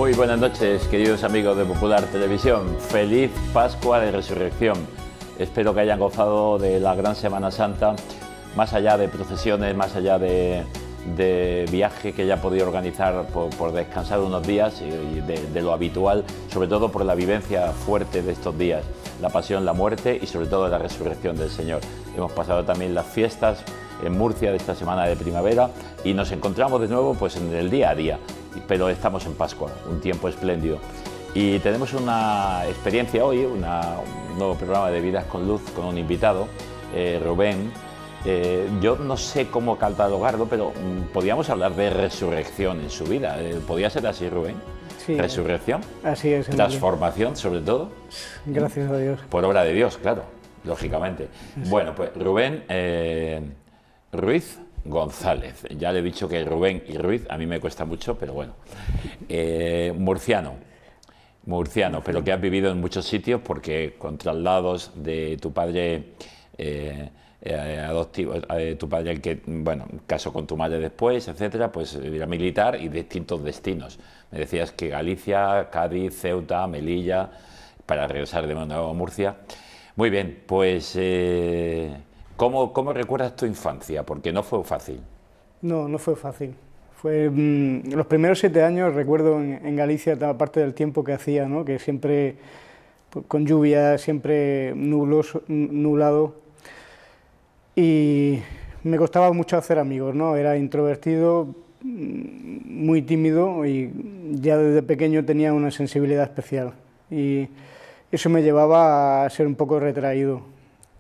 Muy buenas noches, queridos amigos de Popular Televisión. Feliz Pascua de Resurrección. Espero que hayan gozado de la gran Semana Santa, más allá de procesiones, más allá de viaje que hayan podido organizar por descansar unos días y de lo habitual, sobre todo por la vivencia fuerte de estos días, la pasión, la muerte y sobre todo la resurrección del Señor. Hemos pasado también las fiestas en Murcia de esta semana de primavera y nos encontramos de nuevo pues en el día a día, pero estamos en Pascua, un tiempo espléndido. Y tenemos una experiencia hoy, un nuevo programa de Vidas con Luz con un invitado, Rubén. Yo no sé cómo catalogarlo, pero podíamos hablar de resurrección en su vida. ¿Podía ser así, Rubén? Sí. Resurrección. Así es. Transformación, sobre todo. Gracias a Dios. Por obra de Dios, claro, lógicamente. Sí. Bueno, pues Rubén Ruiz González. Ya le he dicho que Rubén y Ruiz a mí me cuesta mucho, pero bueno. Murciano, pero que has vivido en muchos sitios porque con traslados de tu padre adoptivo, tu padre el que, bueno, casó con tu madre después, etcétera, pues era militar y distintos destinos. Me decías que Galicia, Cádiz, Ceuta, Melilla, para regresar de nuevo a Murcia. Muy bien, pues ¿cómo recuerdas tu infancia? Porque no fue fácil. No fue fácil. Fue los primeros 7 años, recuerdo en Galicia, parte del tiempo que hacía, ¿no? Que siempre con lluvia, siempre nublado. Y me costaba mucho hacer amigos, ¿no? Era introvertido, muy tímido y ya desde pequeño tenía una sensibilidad especial. Y eso me llevaba a ser un poco retraído.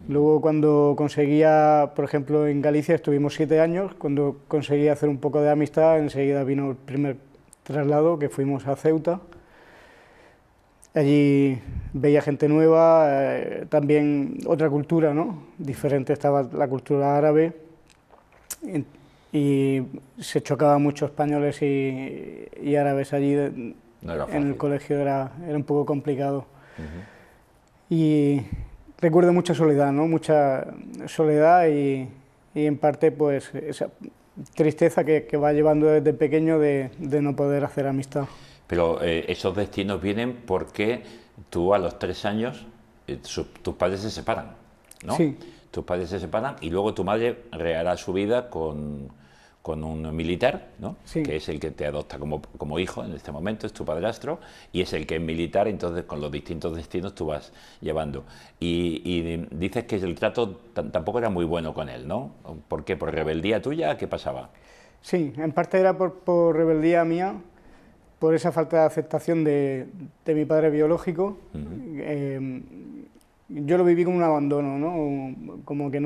Luego cuando conseguía, por ejemplo en Galicia estuvimos 7 años, cuando conseguí hacer un poco de amistad, enseguida vino el primer traslado, que fuimos a Ceuta. Allí veía gente nueva, también otra cultura, ¿no? Diferente, estaba la cultura árabe y se chocaban muchos españoles y árabes allí. No era fácil. En el colegio era un poco complicado. Y recuerdo mucha soledad, ¿no? Mucha soledad y en parte pues esa tristeza que va llevando desde pequeño de no poder hacer amistad. Pero esos destinos vienen porque tú a los 3 años, tus padres se separan, ¿no? Sí. Tus padres se separan y luego tu madre rehará su vida con un militar, ¿no? Sí. Que es el que te adopta como hijo en este momento, es tu padrastro, y es el que es militar, entonces con los distintos destinos tú vas llevando. Y dices que el trato tampoco era muy bueno con él, ¿no? ¿Por qué? ¿Por rebeldía tuya? ¿Qué pasaba? Sí, en parte era por rebeldía mía, por esa falta de aceptación de mi padre biológico. Yo lo viví como un abandono, ¿no? Como que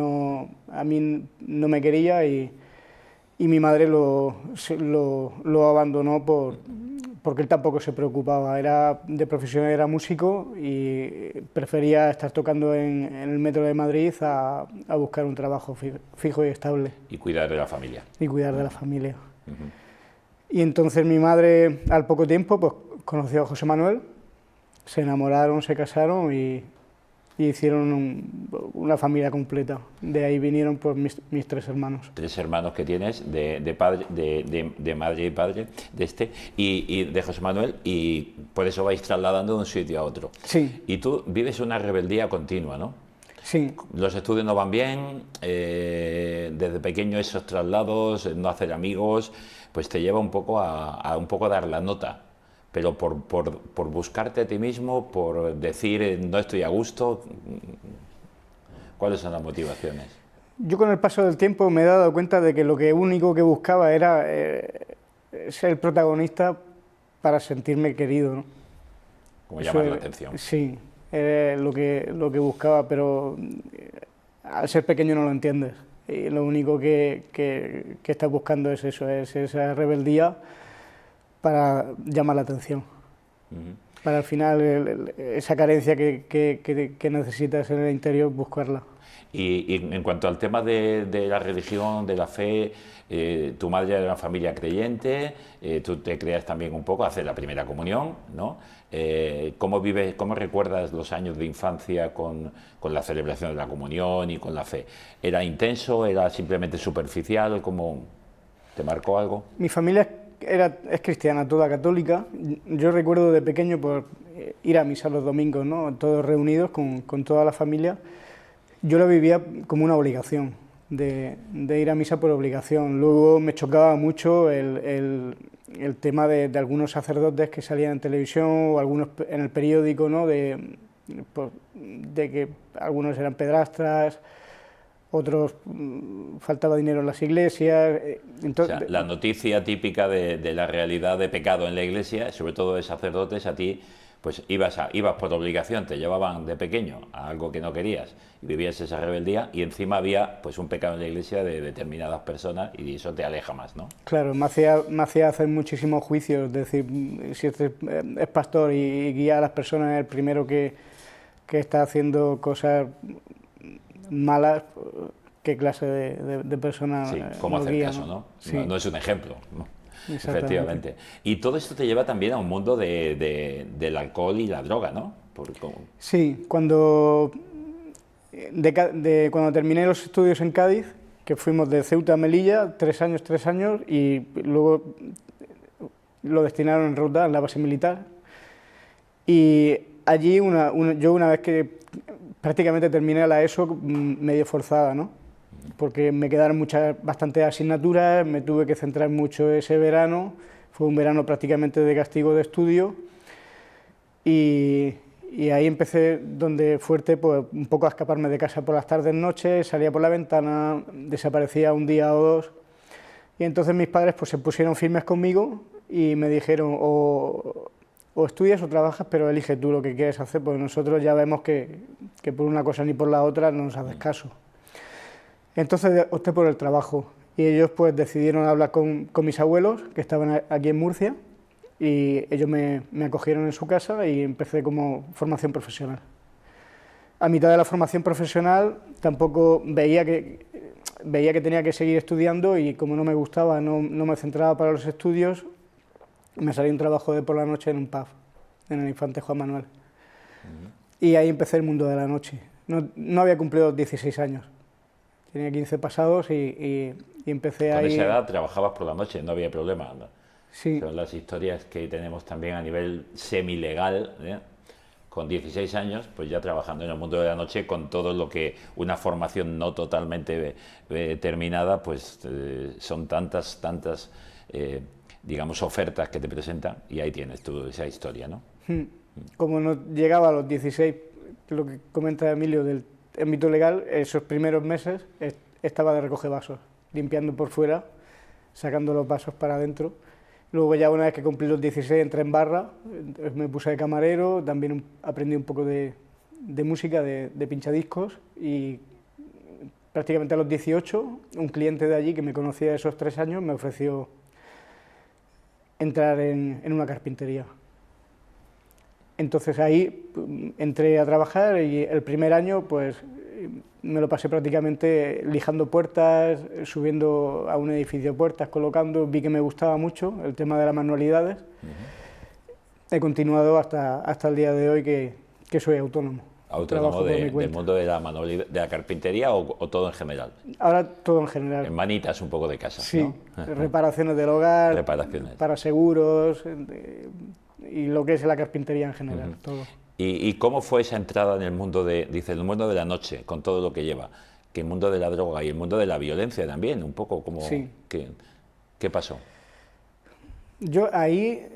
a mí no me quería y mi madre lo abandonó porque él tampoco se preocupaba. De profesión era músico y prefería estar tocando en el metro de Madrid a buscar un trabajo fijo y estable. Y cuidar de la familia. Y cuidar de la familia. Y entonces mi madre, al poco tiempo, pues conoció a José Manuel, se enamoraron, se casaron y hicieron una familia completa. De ahí vinieron pues mis 3 hermanos. 3 hermanos que tienes, de madre y padre, y de José Manuel, y por eso vais trasladando de un sitio a otro. Sí. Y tú vives una rebeldía continua, ¿no? Sí. Los estudios no van bien, desde pequeño esos traslados, no hacer amigos, pues te lleva un poco a dar la nota. Pero por buscarte a ti mismo, por decir no estoy a gusto, ¿cuáles son las motivaciones? Yo con el paso del tiempo me he dado cuenta de que lo único que buscaba era ser el protagonista para sentirme querido, ¿no? Como llamar la atención. Sí, lo que buscaba, pero al ser pequeño no lo entiendes. Y lo único que estás buscando es eso, es esa rebeldía para llamar la atención. Para al final esa carencia que necesitas en el interior, buscarla. Y en cuanto al tema de la religión, de la fe, tu madre era de una familia creyente, tú te creas también un poco, haces la primera comunión, ¿no? ¿Cómo recuerdas los años de infancia con la celebración de la comunión y con la fe? ¿Era intenso? ¿Era simplemente superficial? ¿Cómo te marcó algo? Mi familia es cristiana, toda católica. Yo recuerdo de pequeño por ir a misa los domingos, ¿no? Todos reunidos con toda la familia. Yo lo vivía como una obligación, de ir a misa por obligación. Luego me chocaba mucho el tema de algunos sacerdotes que salían en televisión o algunos en el periódico, ¿no? De que algunos eran pedrastras, otros faltaba dinero en las iglesias. Entonces, o sea, la noticia típica de la realidad de pecado en la iglesia, sobre todo de sacerdotes, a ti pues ibas por obligación, te llevaban de pequeño a algo que no querías y vivías esa rebeldía, y encima había pues un pecado en la iglesia de determinadas personas y eso te aleja más, ¿no? Claro, me hacía hacer muchísimos juicios, es decir, si este es pastor y guía a las personas, es el primero que está haciendo cosas malas, ¿qué clase de persona? Sí, cómo hacer guía, caso, ¿no? Sí. No es un ejemplo, ¿no? Efectivamente. Y todo esto te lleva también a un mundo del alcohol y la droga, ¿no? Sí, cuando terminé los estudios en Cádiz, que fuimos de Ceuta a Melilla, 3 años, y luego lo destinaron en Roldán, en la base militar. Y allí, yo una vez que prácticamente terminé la ESO, medio forzada, ¿no? Porque me quedaron bastantes asignaturas, me tuve que centrar mucho ese verano, fue un verano prácticamente de castigo de estudio, y ahí empecé donde fuerte, pues un poco a escaparme de casa por las tardes, noches, salía por la ventana, desaparecía un día o dos, y entonces mis padres pues se pusieron firmes conmigo y me dijeron o estudias o trabajas, pero elige tú lo que quieres hacer, porque nosotros ya vemos que por una cosa ni por la otra no nos haces caso. Entonces opté por el trabajo y ellos pues decidieron hablar con mis abuelos, que estaban aquí en Murcia, y ellos me acogieron en su casa y empecé como formación profesional. A mitad de la formación profesional tampoco veía que tenía que seguir estudiando, y como no me gustaba, no me centraba para los estudios, me salió un trabajo de por la noche en un pub, en el Infante Juan Manuel. Y ahí empecé el mundo de la noche. No había cumplido 16 años. Tenía 15 pasados y empecé ahí. Con esa edad trabajabas por la noche, no había problema, ¿no? Sí. Son las historias que tenemos también a nivel semilegal, ¿eh? Con 16 años, pues ya trabajando en el mundo de la noche, con todo lo que una formación no totalmente terminada, pues son tantas, digamos, ofertas que te presentan, y ahí tienes tú esa historia, ¿no? Como no llegaba a los 16, lo que comenta Emilio del ámbito legal, esos primeros meses estaba de recoger vasos, limpiando por fuera, sacando los vasos para adentro. Luego ya una vez que cumplí los 16 entré en barra, me puse de camarero, también aprendí un poco de música, de pinchadiscos, y prácticamente a los 18 un cliente de allí que me conocía esos 3 años me ofreció entrar en una carpintería. Entonces ahí entré a trabajar y el primer año pues me lo pasé prácticamente lijando puertas, subiendo a un edificio puertas, colocando, vi que me gustaba mucho el tema de las manualidades. He continuado hasta el día de hoy que soy autónomo. ¿Autónomo del mundo de la carpintería o todo en general? Ahora todo en general. En manitas un poco de casa, sí, ¿no? Reparaciones del hogar, reparaciones. Para seguros, y lo que es la carpintería en general, todo. ¿Y cómo fue esa entrada en el mundo el mundo de la noche, con todo lo que lleva? Que el mundo de la droga y el mundo de la violencia también, un poco como... Sí. ¿Qué pasó? Yo ahí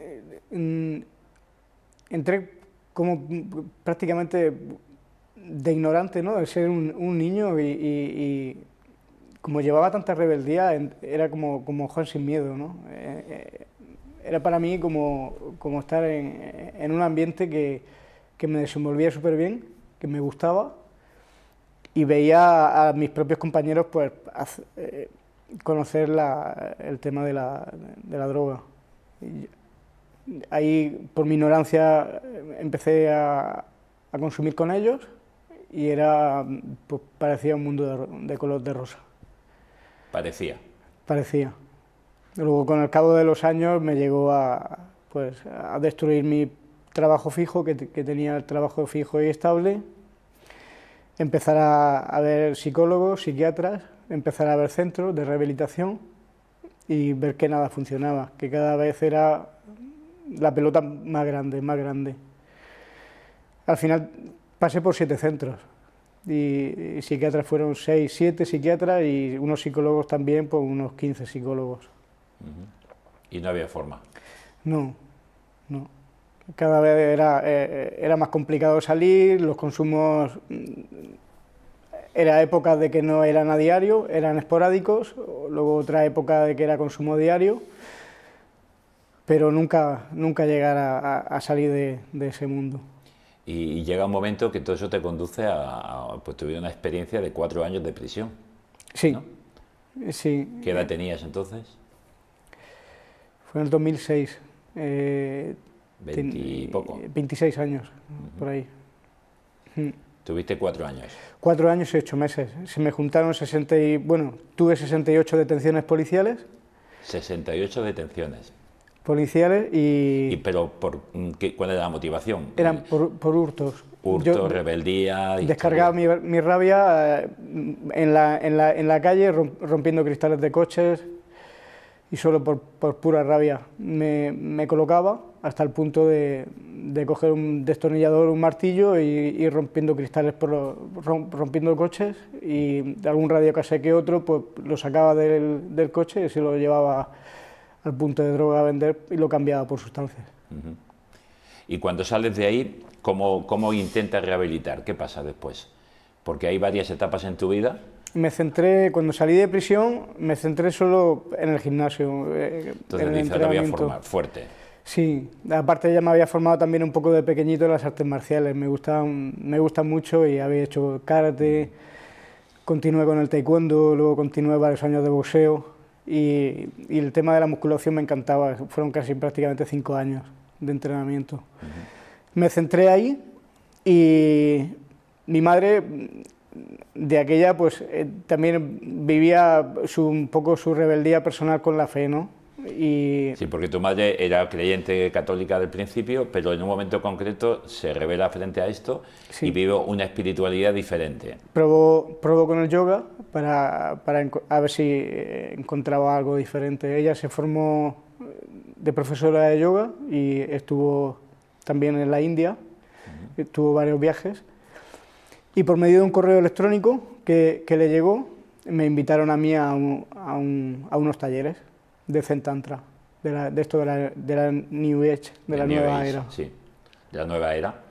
entré como prácticamente de ignorante, ¿no? De ser un niño y como llevaba tanta rebeldía, era como Juan sin miedo, ¿no? Era para mí como estar en un ambiente que me desenvolvía súper bien, que me gustaba, y veía a mis propios compañeros pues conocer el tema de la droga. Y ahí, por mi ignorancia, empecé a consumir con ellos, y pues, parecía un mundo de color de rosa. Parecía. Luego, con el cabo de los años, me llegó a destruir mi trabajo fijo, que tenía el trabajo fijo y estable, empezar a ver psicólogos, psiquiatras, empezar a ver centros de rehabilitación, y ver que nada funcionaba, que cada vez era la pelota más grande, más grande. Al final pasé por 7 centros y psiquiatras fueron 6, 7 psiquiatras y unos psicólogos también, pues unos 15 psicólogos. ¿Y no había forma? No, no. Cada vez era más complicado salir, los consumos, era época de que no eran a diario, eran esporádicos, luego otra época de que era consumo diario, pero nunca llegar a salir de ese mundo. Y llega un momento que todo eso te conduce pues tuviste una experiencia de 4 años de prisión. Sí, ¿no? sí. ¿Qué edad tenías entonces? Fue en el 2006. 20 y poco. 26 años, por ahí. Tuviste 4 años. 4 años y 8 meses. Se me juntaron tuve 68 detenciones policiales. 68 detenciones. Pero ¿cuál era la motivación? Eran por hurtos. Hurto, rebeldía... Descargaba mi rabia en la calle, rompiendo cristales de coches, y solo por pura rabia me colocaba hasta el punto de coger un destornillador, un martillo y ir rompiendo cristales, rompiendo coches, y de algún radiocasé que otro pues lo sacaba del coche y se lo llevaba al punto de droga a vender y lo cambiaba por sustancias. Y cuando sales de ahí, ¿cómo intentas rehabilitar? ¿Qué pasa después? Porque hay varias etapas en tu vida. Cuando salí de prisión, me centré solo en el gimnasio. Entonces dices, te voy a formar fuerte. Sí, aparte ya me había formado también un poco de pequeñito en las artes marciales, me gustan mucho y había hecho karate, continué con el taekwondo, luego continué varios años de boxeo y el tema de la musculación me encantaba, fueron casi prácticamente 5 años de entrenamiento. Me centré ahí y mi madre de aquella pues también vivía un poco su rebeldía personal con la fe, ¿no? Sí, porque tu madre era creyente católica del principio, pero en un momento concreto se revela frente a esto, sí, y vive una espiritualidad diferente. Probó con el yoga para a ver si encontraba algo diferente. Ella se formó de profesora de yoga y estuvo también en la India, tuvo varios viajes, y por medio de un correo electrónico que le llegó, me invitaron a mí a unos talleres de Zen Tantra, de la New Age, de la nueva era. Sí, de la nueva era.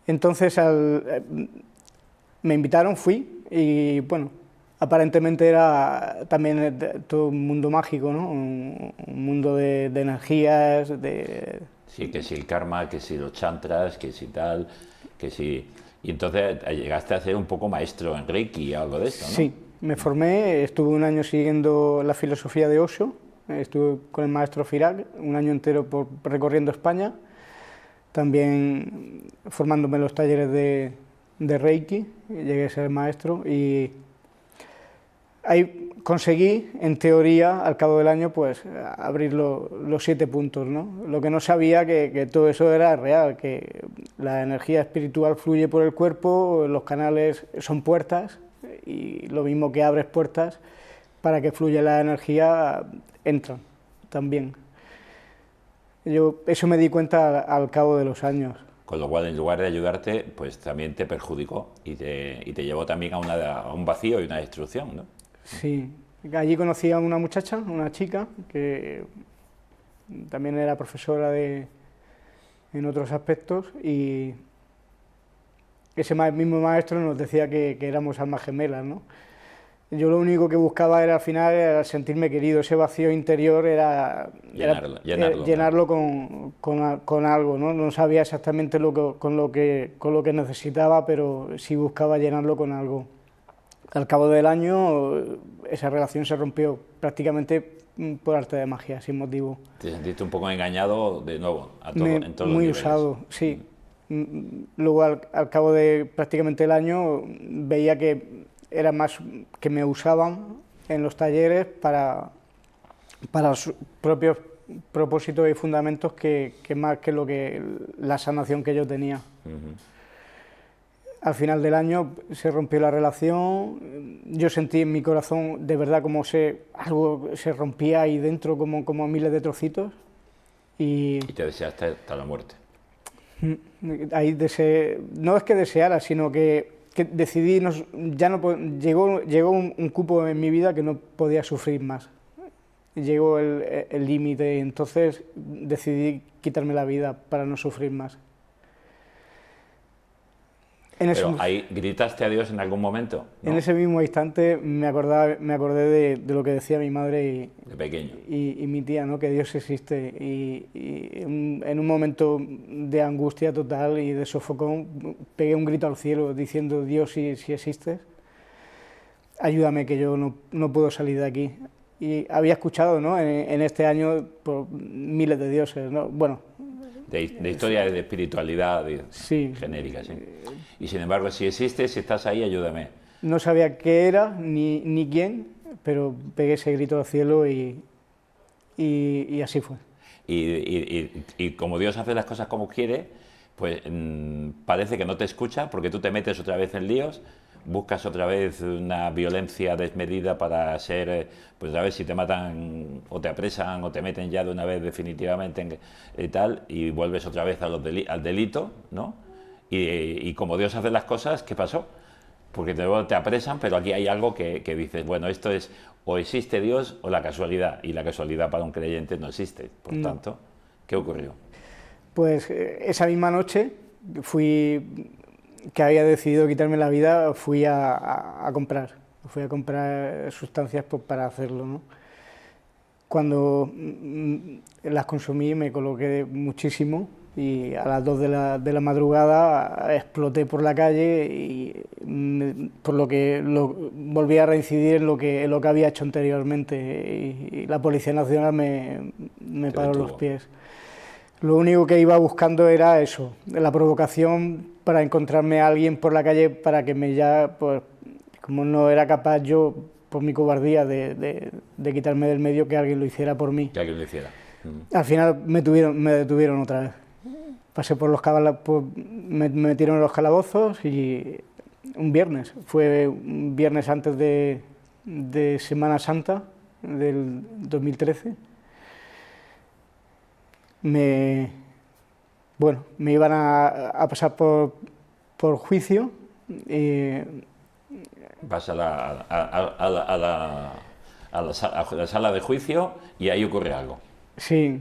Entonces me invitaron, fui y bueno, aparentemente era también todo un mundo mágico, ¿no? Un mundo de energías, Sí, que si el karma, que si los chantras, que si tal, que si... Y entonces llegaste a ser un poco maestro en Reiki o algo de esto, ¿no? Sí, me formé, estuve un año siguiendo la filosofía de Osho, estuve con el maestro Firak un año entero recorriendo España, también formándome en los talleres de Reiki, llegué a ser maestro y ahí conseguí, en teoría, al cabo del año, pues abrir los 7 puntos, ¿no? Lo que no sabía que todo eso era real, que la energía espiritual fluye por el cuerpo, los canales son puertas y lo mismo que abres puertas para que fluya la energía, entran también. Eso me di cuenta al cabo de los años. Con lo cual, en lugar de ayudarte, pues también te perjudicó y te llevó también a un vacío y una destrucción, ¿no? Sí, allí conocí a una muchacha, una chica, que también era profesora en otros aspectos, y ese mismo maestro nos decía que éramos almas gemelas, ¿no? Yo lo único que buscaba al final era sentirme querido, ese vacío interior era llenarlo con algo, ¿no? No sabía exactamente con lo que necesitaba, pero sí buscaba llenarlo con algo. Al cabo del año esa relación se rompió prácticamente por arte de magia, sin motivo. ¿Te sentiste un poco engañado de nuevo en todos los niveles? Muy usado, sí. Luego al cabo de prácticamente el año veía que era más que me usaban en los talleres para sus propios propósitos y fundamentos que más que la sanación que yo tenía. Al final del año se rompió la relación, yo sentí en mi corazón de verdad como algo se rompía ahí dentro como miles de trocitos. Y te deseaste hasta la muerte. Ahí no es que deseara, sino que decidí, llegó un cupo en mi vida que no podía sufrir más. Llegó el límite y entonces decidí quitarme la vida para no sufrir más. Pero ahí gritaste a Dios en algún momento, ¿no? En ese mismo instante me acordé de lo que decía mi madre de pequeño. Y mi tía, ¿no? Que Dios existe. Y en un momento de angustia total y de sofocón pegué un grito al cielo diciendo: Dios, si existes, ayúdame, que yo no puedo salir de aquí. Y había escuchado, ¿no? en este año por miles de dioses, ¿no? Bueno, de historia de espiritualidad sí, genérica, sí. Y sin embargo, si existes, si estás ahí, ayúdame. No sabía qué era ni quién, pero pegué ese grito al cielo y así fue. Y como Dios hace las cosas como quiere, pues parece que no te escucha, porque tú te metes otra vez en líos, buscas otra vez una violencia desmedida para ser, pues a ver si te matan o te apresan o te meten ya de una vez definitivamente tal, y vuelves otra vez al delito, ¿no? Y como Dios hace las cosas, ¿qué pasó? Porque luego te apresan, pero aquí hay algo que dices, bueno, esto es o existe Dios o la casualidad, y la casualidad para un creyente no existe. Por tanto, ¿qué ocurrió? Pues esa misma noche que había decidido quitarme la vida, fui a comprar sustancias pues, para hacerlo, ¿no? Cuando las consumí me coloqué muchísimo y a las 2 de la madrugada exploté por la calle y por lo que volví a reincidir en lo que había hecho anteriormente y la Policía Nacional me paró los pies. Lo único que iba buscando era eso, la provocación para encontrarme a alguien por la calle para que pues, como no era capaz yo, por mi cobardía, de quitarme del medio, que alguien lo hiciera por mí. Que alguien lo hiciera. Al final me detuvieron otra vez. Pasé por los me metieron en los calabozos y fue un viernes antes de Semana Santa del 2013. Me iban a pasar por juicio. Vas a la sala de juicio y ahí ocurre algo. Sí,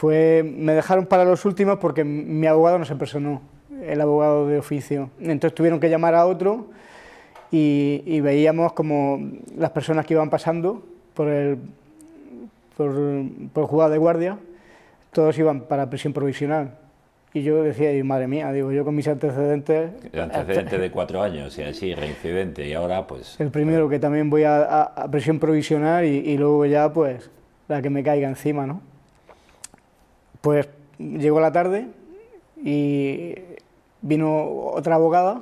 me dejaron para los últimos porque mi abogado no se personó, el abogado de oficio. Entonces tuvieron que llamar a otro y veíamos como las personas que iban pasando por el juzgado de guardia, todos iban para prisión provisional. Y yo decía, madre mía, digo, yo con mis antecedentes... El antecedente de 4 años, y así, reincidente, y ahora pues... El primero que también voy a prisión provisional y luego ya pues la que me caiga encima, ¿no? Pues llegó la tarde y vino otra abogada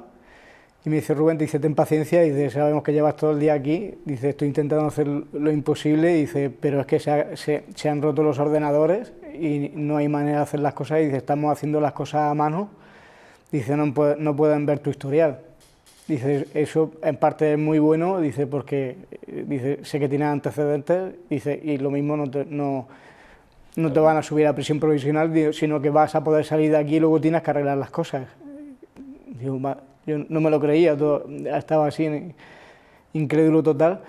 y me dice: Rubén, dice, ten paciencia, dice, sabemos que llevas todo el día aquí, dice, estoy intentando hacer lo imposible, dice, pero es que se han roto los ordenadores y no hay manera de hacer las cosas, y dice, estamos haciendo las cosas a mano, dice, no pueden ver tu historial. Dice, eso en parte es muy bueno, dice, porque dice, sé que tienes antecedentes, dice, y lo mismo no te van a subir a prisión provisional, sino que vas a poder salir de aquí y luego tienes que arreglar las cosas. Digo, yo no me lo creía, estaba así, incrédulo total,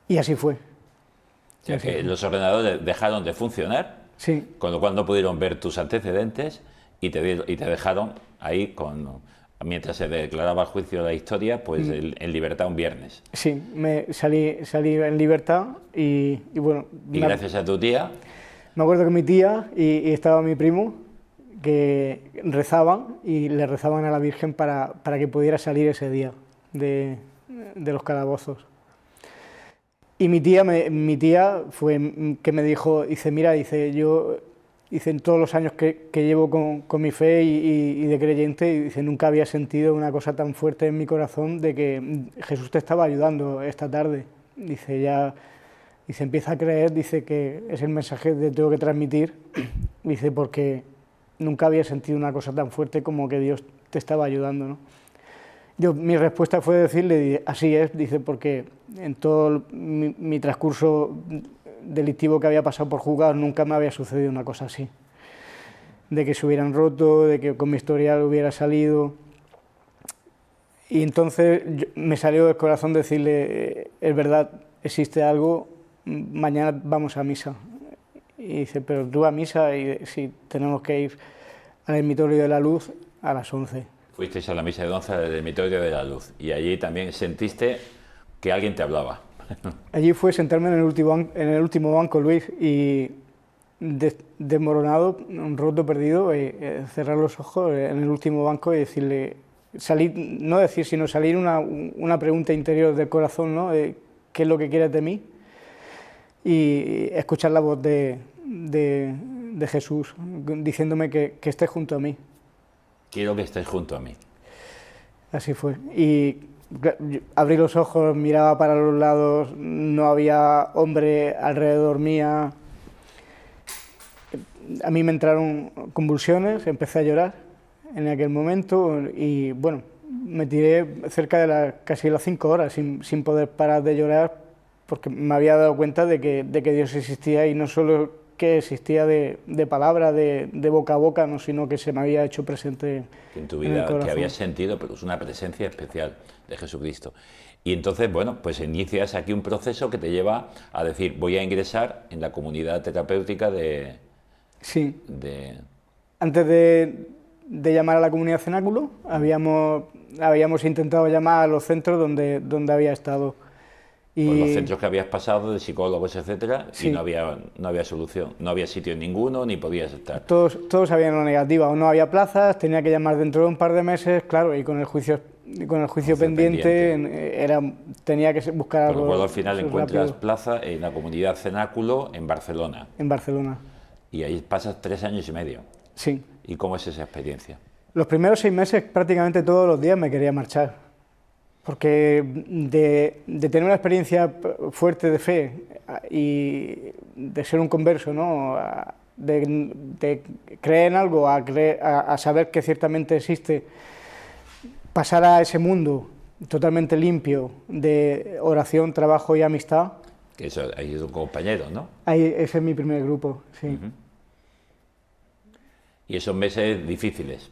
y así fue. O sea, que los ordenadores dejaron de funcionar, sí, con lo cual no pudieron ver tus antecedentes y te dejaron ahí mientras se declaraba el juicio de la historia, pues en libertad un viernes. Sí, salí en libertad y bueno... Y gracias a tu tía... Me acuerdo que mi tía y estaba mi primo, que rezaban y le rezaban a la Virgen para que pudiera salir ese día de los calabozos. Y mi tía fue que me dijo, dice, mira, dice, yo dice, en todos los años que llevo con mi fe y de creyente, dice, nunca había sentido una cosa tan fuerte en mi corazón de que Jesús te estaba ayudando esta tarde. Dice, dice, empieza a creer, dice, que es el mensaje que tengo que transmitir, dice, porque nunca había sentido una cosa tan fuerte como que Dios te estaba ayudando, ¿no? Mi respuesta fue decirle, así es, dice, porque en todo mi transcurso delictivo que había pasado por juzgados nunca me había sucedido una cosa así. De que se hubieran roto, de que con mi historial hubiera salido. Y entonces me salió del corazón decirle, es verdad, existe algo, mañana vamos a misa. Y dice, pero tú a misa, y sí, tenemos que ir al ermitorio de la Luz a las 11. Fuisteis a la misa de 11 del ermitorio de la Luz y allí también sentiste que alguien te hablaba. Allí fue sentarme en el último banco, Luis, y desmoronado, roto, perdido, cerrar los ojos en el último banco y decirle, salir, no decir, sino salir una pregunta interior del corazón, ¿no? ¿Qué es lo que quieres de mí? Y escuchar la voz de Jesús diciéndome que estés junto a mí. Quiero que estés junto a mí. Así fue. Y abrí los ojos, miraba para los lados, no había hombre alrededor mía. A mí me entraron convulsiones, empecé a llorar en aquel momento y bueno, me tiré cerca de casi las 5 horas sin poder parar de llorar porque me había dado cuenta de que Dios existía y no solo que existía de palabra, de boca a boca, no, sino que se me había hecho presente en tu vida, que habías sentido, pero es una presencia especial de Jesucristo. Y entonces, bueno, pues inicias aquí un proceso que te lleva a decir, voy a ingresar en la comunidad terapéutica de... Sí. Antes de llamar a la comunidad Cenáculo, habíamos intentado llamar a los centros donde había estado. Y por los centros que habías pasado, de psicólogos, etcétera, sí. Y no había solución, no había sitio en ninguno, ni podías estar. Todos habían una negativa, o no había plazas, tenía que llamar dentro de un par de meses, claro, y con el juicio pendiente tenía que buscar algo. Por lo cual al final encuentras rápido. plaza en la comunidad Cenáculo en Barcelona. En Barcelona. Y ahí pasas 3 años y medio. Sí. ¿Y cómo es esa experiencia? Los primeros 6 meses prácticamente todos los días me quería marchar. Porque de tener una experiencia fuerte de fe y de ser un converso, ¿no? De creer en algo, a saber que ciertamente existe, pasar a ese mundo totalmente limpio de oración, trabajo y amistad. Que eso, ahí es un compañero, ¿no? Ese es mi primer grupo, sí. Uh-huh. Y esos meses difíciles.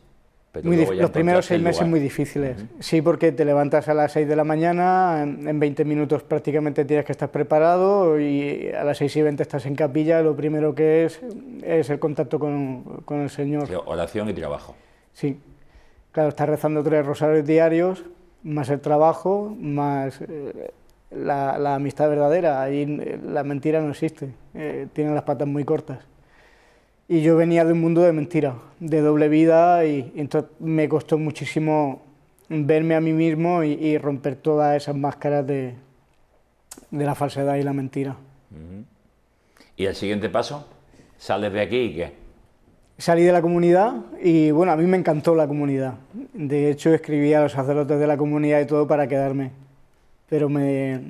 Pero los primeros 6 meses muy difíciles, sí, porque te levantas a las 6 de la mañana, en 20 minutos prácticamente tienes que estar preparado y a las 6:20 estás en capilla, lo primero que es el contacto con el Señor. Sí, oración y trabajo. Sí, claro, estás rezando 3 rosarios diarios, más el trabajo, más la amistad verdadera, ahí la mentira no existe, tienen las patas muy cortas. Y yo venía de un mundo de mentira, de doble vida, y entonces me costó muchísimo verme a mí mismo y romper todas esas máscaras de la falsedad y la mentira. Uh-huh. ¿Y el siguiente paso? ¿Sales de aquí y qué? Salí de la comunidad y bueno, a mí me encantó la comunidad. De hecho, escribí a los sacerdotes de la comunidad y todo para quedarme. Pero me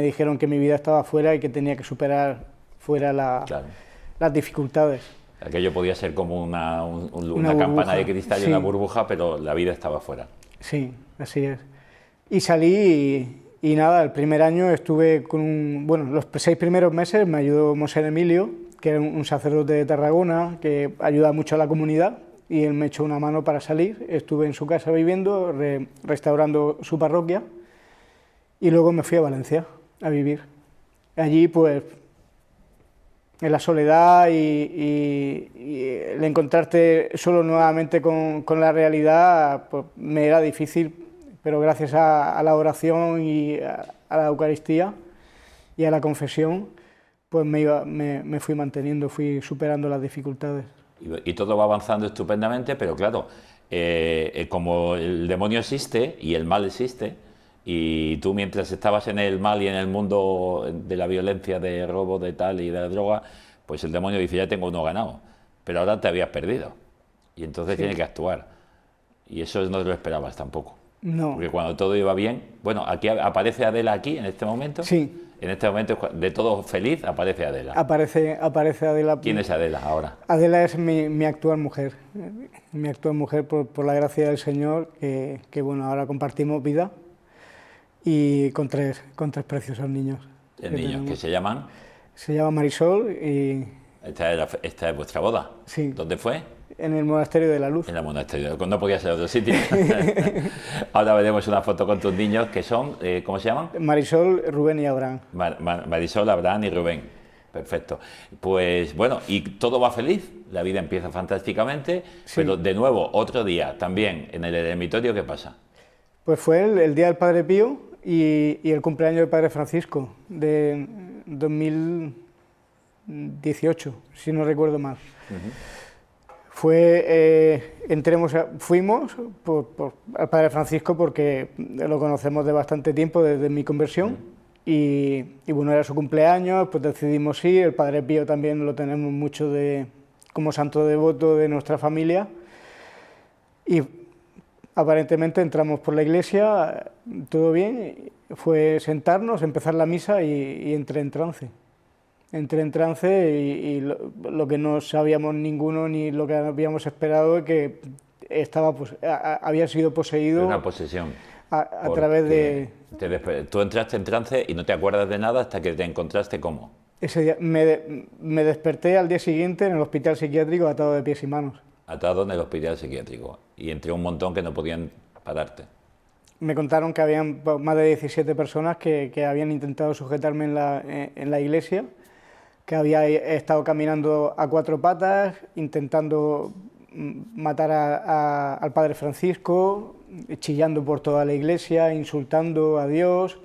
dijeron que mi vida estaba fuera y que tenía que superar fuera Claro. Las dificultades. Aquello podía ser como una burbuja, campana de cristal y sí. Una burbuja, pero la vida estaba fuera. Sí, así es. Y salí y nada, el primer año estuve con los 6 primeros meses me ayudó Monser Emilio, que era un sacerdote de Tarragona, que ayuda mucho a la comunidad, y él me echó una mano para salir. Estuve en su casa viviendo, restaurando su parroquia, y luego me fui a Valencia a vivir. Allí, pues, en la soledad y el encontrarte solo nuevamente con la realidad, pues me era difícil, pero gracias a la oración y a la Eucaristía y a la confesión, pues me fui manteniendo, fui superando las dificultades. Y todo va avanzando estupendamente, pero claro, como el demonio existe y el mal existe, y tú mientras estabas en el mal y en el mundo de la violencia, de robo, de tal y de la droga, pues el demonio dice, ya tengo uno ganado, pero ahora te habías perdido y entonces sí. Tiene que actuar, y eso no lo esperabas tampoco. No. Porque cuando todo iba bien, bueno, aquí aparece Adela aquí en este momento. Sí. En este momento, de todo feliz, aparece Adela. Aparece Adela. ¿Quién es Adela ahora? Adela es mi actual mujer. Mi actual mujer, por la gracia del Señor, que bueno, ahora compartimos vida y con tres preciosos niños. Niños que se llaman. Se llama Marisol y... Esta es vuestra boda. Sí. ¿Dónde fue? En el Monasterio de la Luz. En el Monasterio, no podía ser otro sitio. Ahora veremos una foto con tus niños que son, ¿cómo se llaman? Marisol, Rubén y Abraham. Marisol, Abraham y Rubén. Perfecto. Pues bueno, y todo va feliz, la vida empieza fantásticamente, sí. Pero de nuevo, otro día, también en el eremitorio, ¿qué pasa? Pues fue el día del Padre Pío y el cumpleaños del Padre Francisco, de 2018, si no recuerdo mal. Fuimos al Padre Francisco porque lo conocemos de bastante tiempo, desde mi conversión, y bueno, era su cumpleaños, pues decidimos ir. El Padre Pío también lo tenemos mucho como santo devoto de nuestra familia, y aparentemente entramos por la iglesia, todo bien, fue sentarnos, empezar la misa y entré en trance. Entré en trance y lo que no sabíamos ninguno ni lo que habíamos esperado es que había sido poseído. Una posesión. A través de... Tú entraste en trance y no te acuerdas de nada hasta que te encontraste ¿cómo? Ese día me desperté al día siguiente en el hospital psiquiátrico atado de pies y manos. Atado en el hospital psiquiátrico y entre un montón que no podían pararte. Me contaron que habían más de 17 personas que habían intentado sujetarme en la iglesia, que había estado caminando a cuatro patas, intentando matar al Padre Francisco, chillando por toda la iglesia, insultando a Dios,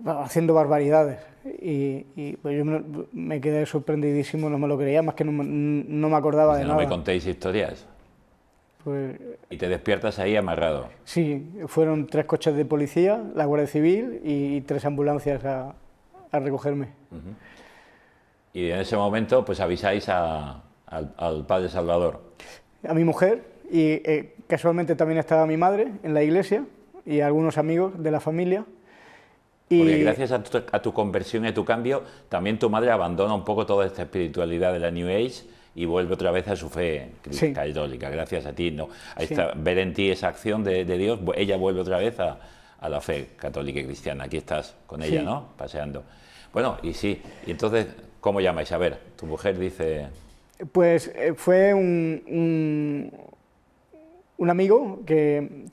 haciendo barbaridades. Y pues yo me quedé sorprendidísimo, no me lo creía, más que no me acordaba de nada. ¿No me contéis historias? Pues, ¿Y te despiertas ahí amarrado? Sí, fueron 3 coches de policía, la Guardia Civil y 3 ambulancias a recogerme. Y en ese momento pues avisáis al Padre Salvador. A mi mujer, y casualmente también estaba mi madre en la iglesia y algunos amigos de la familia. Porque gracias a tu conversión y a tu cambio, también tu madre abandona un poco toda esta espiritualidad de la New Age y vuelve otra vez a su fe católica, gracias a ti, ¿no? Ver en ti esa acción de Dios, ella vuelve otra vez a la fe católica y cristiana. Aquí estás con ella, sí, ¿no? Paseando. Bueno, y sí, y entonces, ¿cómo llamáis? A ver, tu mujer dice... Pues fue un amigo que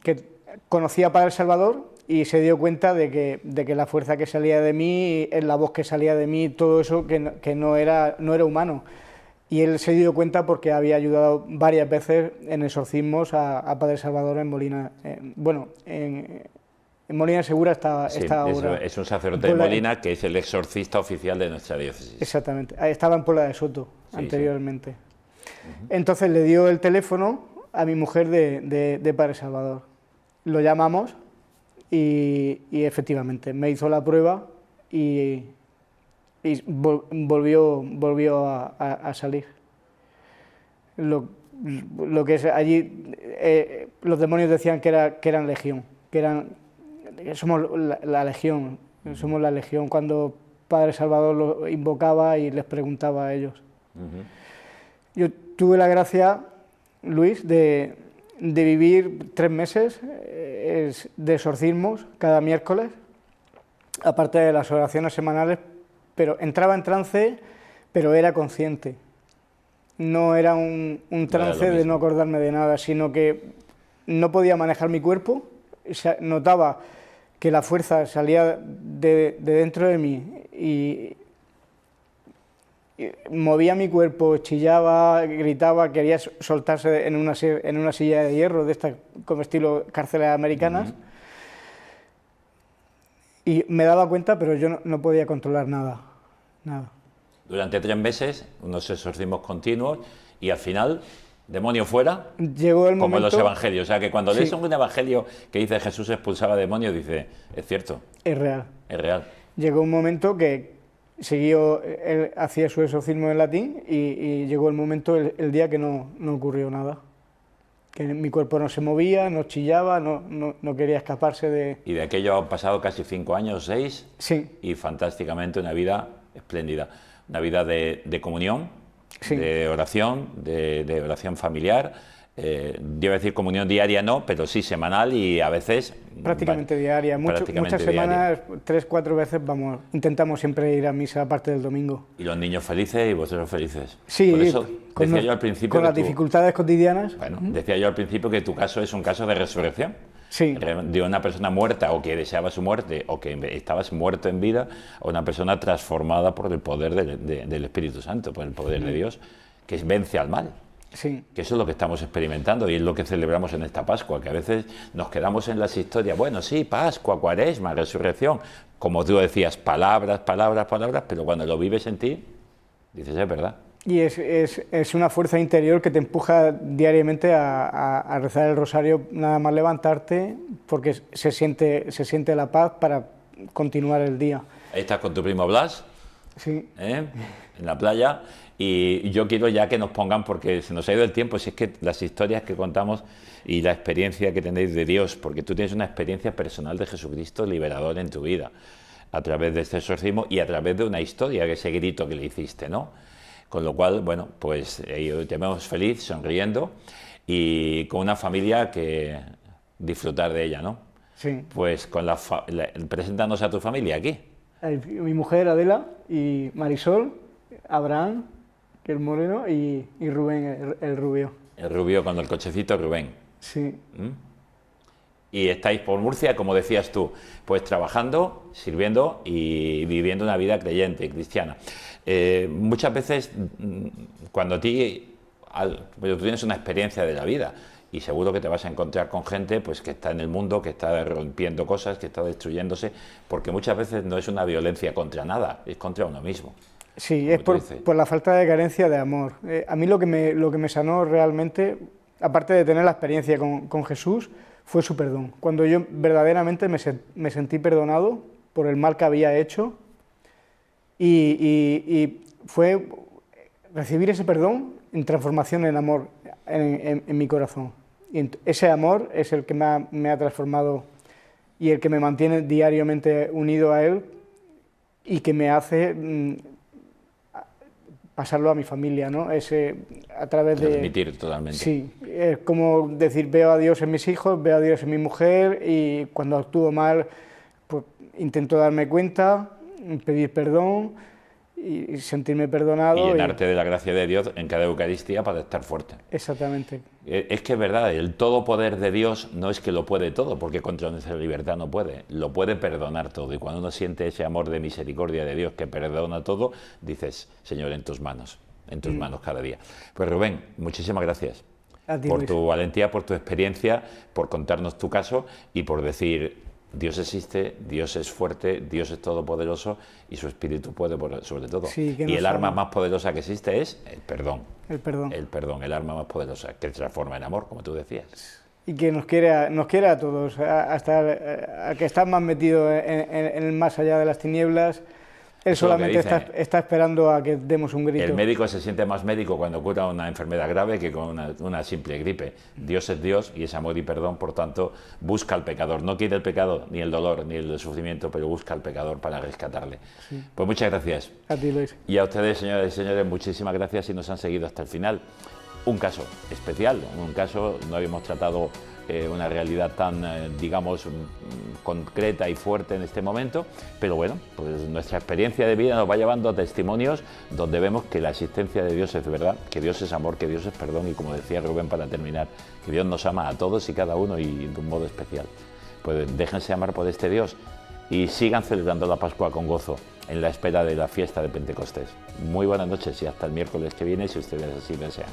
conocía a Padre Salvador y se dio cuenta de que la fuerza que salía de mí, la voz que salía de mí, todo eso que no era humano. Y él se dio cuenta porque había ayudado varias veces en exorcismos a Padre Salvador en Molina. En Molina Segura está ahora. Es un sacerdote de Molina que es el exorcista oficial de nuestra diócesis. Exactamente, estaba en Puebla de Soto anteriormente. Entonces le dio el teléfono a mi mujer de Padre Salvador. Lo llamamos y efectivamente me hizo la prueba y volvió a salir. Lo que es allí, los demonios decían que eran legión, somos la legión, somos la legión, cuando Padre Salvador lo invocaba y les preguntaba a ellos. Yo tuve la gracia, Luis, de vivir 3 meses de exorcismos cada miércoles, aparte de las oraciones semanales, pero entraba en trance, pero era consciente. No era un trance de no acordarme de nada, sino que no podía manejar mi cuerpo, notaba que la fuerza salía de dentro de mí y movía mi cuerpo, chillaba, gritaba, quería soltarse en una silla de hierro, de estas como estilo cárceles americanas. Y me daba cuenta, pero yo no podía controlar nada. Durante 3 meses, unos exorcismos continuos, y al final, demonio fuera, llegó el como momento, en los evangelios. O sea, que cuando lees un evangelio que dice Jesús expulsaba demonios, dice, es cierto. Es real. Es real. Llegó un momento que él hacía su exorcismo en latín y llegó el momento, el día que no ocurrió nada. que mi cuerpo no se movía, no chillaba, no quería escaparse de... Y de aquello han pasado casi 5 años, 6, Sí, y fantásticamente una vida espléndida, una vida de comunión, Sí. de oración, de oración familiar. Yo iba a decir comunión diaria no, pero sí semanal y a veces... prácticamente diaria. prácticamente Muchas diaria. semanas, 3, 4 veces intentamos siempre ir a misa aparte del domingo. Y los niños felices y vosotros felices. Sí, Por eso con, decía yo al principio con que las dificultades cotidianas. Bueno, decía yo al principio que tu caso es un caso de resurrección. Sí. De una persona muerta o que deseaba su muerte o que estabas muerto en vida a una persona transformada por el poder del Espíritu Santo, por el poder de Dios, que vence al mal. Sí. Que eso es lo que estamos experimentando y es lo que celebramos en esta Pascua, que a veces nos quedamos en las historias, bueno, sí, Pascua, Cuaresma, Resurrección, como tú decías, palabras, palabras, palabras, pero cuando lo vives en ti, dices, es verdad. Y es una fuerza interior que te empuja diariamente a rezar el rosario, nada más levantarte, porque se siente la paz para continuar el día. Ahí estás con tu primo Blas, Sí. en la playa, y yo quiero ya que nos pongan, porque se nos ha ido el tiempo, si es que las historias que contamos y la experiencia que tenéis de Dios, porque tú tienes una experiencia personal de Jesucristo liberador en tu vida, a través de este exorcismo y a través de una historia, que ese grito que le hiciste, ¿no? Con lo cual, bueno, pues te vemos feliz, sonriendo y con una familia que disfrutar de ella, ¿no? Sí. Pues preséntanos a tu familia aquí. Mi mujer Adela y Marisol, Abraham, que es el moreno, y Rubén, el rubio. El rubio con el cochecito, Rubén. Sí. Y estáis por Murcia, como decías tú, pues trabajando, sirviendo y viviendo una vida creyente, cristiana. Muchas veces, cuando tú tienes una experiencia de la vida, y seguro que te vas a encontrar con gente pues, que está en el mundo, que está rompiendo cosas, que está destruyéndose, porque muchas veces no es una violencia contra nada, es contra uno mismo. Sí, es por la falta de carencia de amor. A mí lo que me sanó realmente, aparte de tener la experiencia con Jesús, fue su perdón. Cuando yo verdaderamente me sentí perdonado por el mal que había hecho, y fue recibir ese perdón en transformación en amor en mi corazón. Y ese amor es el que me ha transformado y el que me mantiene diariamente unido a Él y que me hace pasarlo a mi familia, ¿no? A través de... Transmitir totalmente. Sí, es como decir, veo a Dios en mis hijos, veo a Dios en mi mujer, y cuando actúo mal, pues intento darme cuenta, pedir perdón y sentirme perdonado. Y llenarte de la gracia de Dios en cada Eucaristía para estar fuerte. Exactamente. Es que es verdad, el todo poder de Dios no es que lo puede todo, porque contra nuestra libertad no puede, lo puede perdonar todo. Y cuando uno siente ese amor de misericordia de Dios que perdona todo, dices, Señor, en tus manos cada día. Pues Rubén, muchísimas gracias por tu valentía, por tu experiencia, por contarnos tu caso y por decir, Dios existe, Dios es fuerte, Dios es todopoderoso y su Espíritu puede sobre todo. Sí, y el arma más poderosa que existe es el perdón. El perdón. El perdón, el arma más poderosa, que se transforma en amor, como tú decías. Y que nos quiere a todos, a que está más metido en el más allá de las tinieblas. Él solamente está esperando a que demos un grito. El médico se siente más médico cuando cura una enfermedad grave que con una simple gripe. Dios es Dios y es amor y perdón, por tanto, busca al pecador. No quiere el pecado, ni el dolor, ni el sufrimiento, pero busca al pecador para rescatarle. Sí. Pues muchas gracias. A ti, Luis. Y a ustedes, señoras y señores, muchísimas gracias y nos han seguido hasta el final. Un caso especial, un caso, no habíamos tratado una realidad tan, digamos, concreta y fuerte en este momento, pero bueno, pues nuestra experiencia de vida nos va llevando a testimonios donde vemos que la existencia de Dios es verdad, que Dios es amor, que Dios es perdón y, como decía Rubén para terminar, que Dios nos ama a todos y cada uno y de un modo especial. Pues déjense amar por este Dios y sigan celebrando la Pascua con gozo en la espera de la fiesta de Pentecostés. Muy buenas noches y hasta el miércoles que viene, si ustedes así desean.